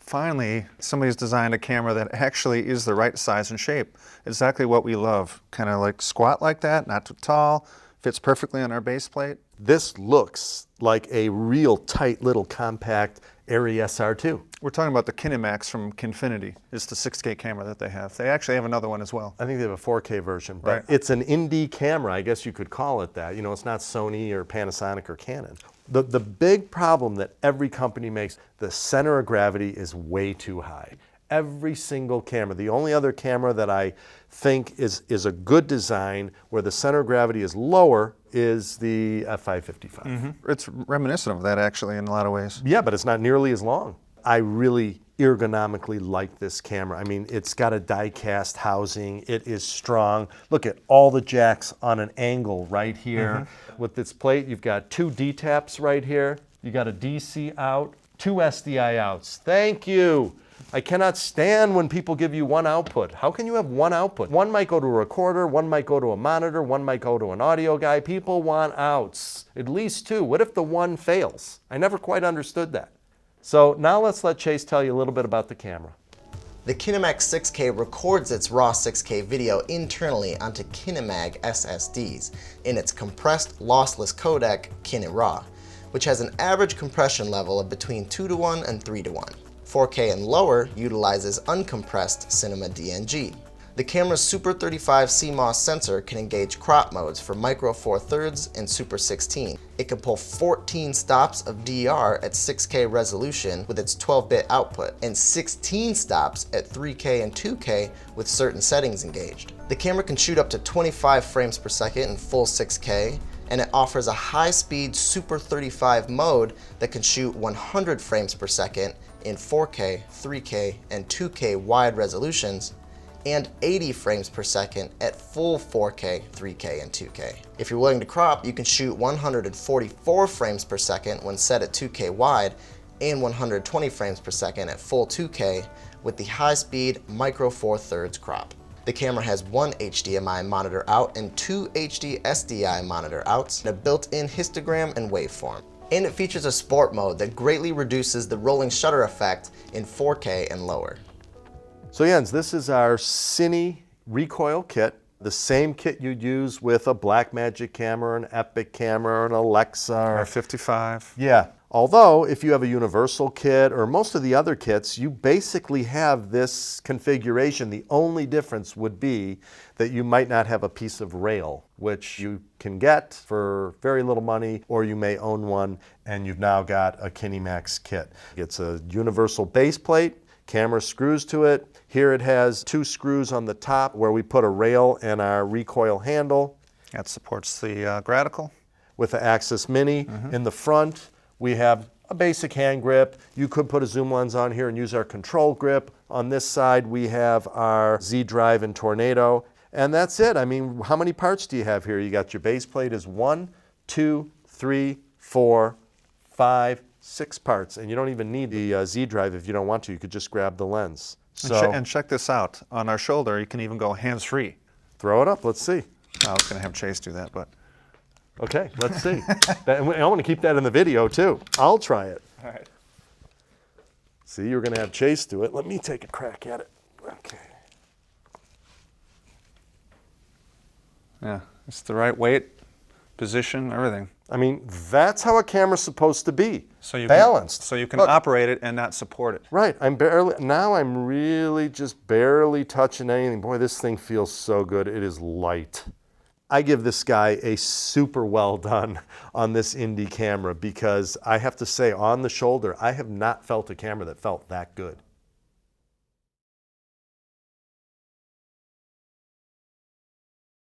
Finally, somebody's designed a camera that actually is the right size and shape. Exactly what we love. Kind of like squat like that, not too tall, fits perfectly on our base plate. This looks like a real tight little compact Arri SR2. We're talking about the Kinemax from Kinefinity. It's the 6K camera that they have. They actually have another one as well. I think they have a 4K version, but Right. It's an indie camera. I guess you could call it that. You know, it's not Sony or Panasonic or Canon. The big problem that every company makes, the center of gravity is way too high. Every single camera, the only other camera that I think is a good design where the center of gravity is lower is the F555. It's reminiscent of that actually in a lot of ways. Yeah, but it's not nearly as long. I really ergonomically like this camera. I mean, it's got a die-cast housing. It is strong. Look at all the jacks on an angle right here. With this plate, you've got 2 D-taps right here. You got a DC out, 2 SDI outs. Thank you. I cannot stand when people give you one output. How can you have one output? One might go to a recorder, one might go to a monitor, one might go to an audio guy. People want outs, at least 2. What if the one fails? I never quite understood that. So now let's let Chase tell you a little bit about the camera. The KineMax 6K records its raw 6K video internally onto KineMag SSDs in its compressed lossless codec KineRAW, which has an average compression level of between 2:1 and 3:1. 4K and lower utilizes uncompressed Cinema DNG. The camera's Super 35 CMOS sensor can engage crop modes for Micro Four Thirds and Super 16. It can pull 14 stops of DER at 6K resolution with its 12-bit output, and 16 stops at 3K and 2K with certain settings engaged. The camera can shoot up to 25 frames per second in full 6K, and it offers a high-speed Super 35 mode that can shoot 100 frames per second in 4K, 3K, and 2K wide resolutions, and 80 frames per second at full 4K, 3K, and 2K. If you're willing to crop, you can shoot 144 frames per second when set at 2K wide, and 120 frames per second at full 2K with the high-speed Micro Four Thirds crop. The camera has 1 HDMI monitor out and 2 HD SDI monitor outs, and a built-in histogram and waveform. And it features a sport mode that greatly reduces the rolling shutter effect in 4K and lower. So Jens, this is our Cine recoil kit, the same kit you'd use with a Blackmagic camera, an Epic camera, an Alexa. Or 55. Yeah. Although, if you have a universal kit or most of the other kits, you basically have this configuration. The only difference would be that you might not have a piece of rail, which you can get for very little money, or you may own one, and you've now got a Kinemax kit. It's a universal base plate, camera screws to it. Here it has 2 screws on the top where we put a rail and our recoil handle. That supports the gradical. With the Axis Mini. In the front, we have a basic hand grip. You could put a zoom lens on here and use our control grip. On this side, we have our Z drive and Tornado. And that's it. I mean, how many parts do you have here? You got your base plate is 1, 2, 3, 4, 5, 6 parts. And you don't even need the Z drive if you don't want to. You could just grab the lens. So, And check this out. On our shoulder, you can even go hands-free. throw it up. Let's see. I was going to have Chase do that, but... Okay, let's see. I want to keep that in the video too. I'll try it. All right. See, you're going to have Chase do it. Let me take a crack at it. Okay. Yeah, it's the right weight, position, everything. I mean, that's how a camera's supposed to be. So you balanced. So you can Look. operate it and not support it. Right. I'm really just barely touching anything. Boy, this thing feels so good. It is light. I give this guy a super well done on this indie camera because I have to say, on the shoulder, I have not felt a camera that felt that good.